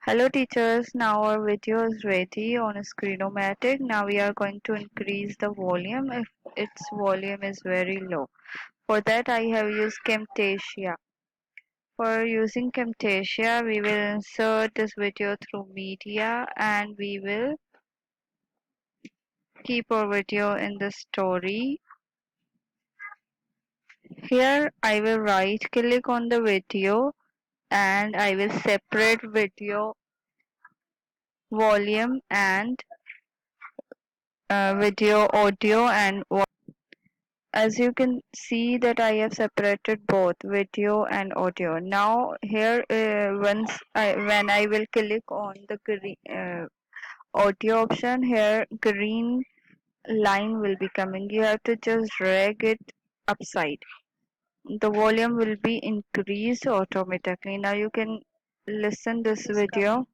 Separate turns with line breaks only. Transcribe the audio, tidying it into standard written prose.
Hello teachers, now our video is ready on Screenomatic. Now we are going to increase the volume if its volume is very low. For that I have used Camtasia. For using Camtasia, we will insert this video through media and we will keep our video in the story. Here I will right click on the video and I will separate video volume and video audio and as you can see that I have separated both video and audio. Now here when I will click on the green, audio option, here green line will be coming. You have to just drag it upside. The volume will be increased automatically. Now you can listen this video.